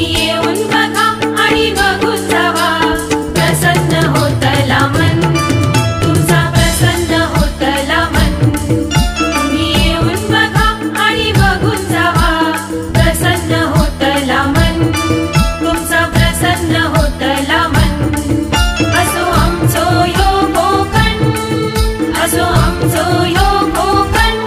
तुम्ही येऊन बघा आणि बघून जावा, प्रसन्न होतला मन, तुमचा प्रसन्न होतला मन। तुम्ही येऊन बघा आणि बघून जावा, प्रसन्न होतला मन, तुमचा प्रसन्न होतला मन। असो आमचो यो कोकण, असो आमचो यो कोकण।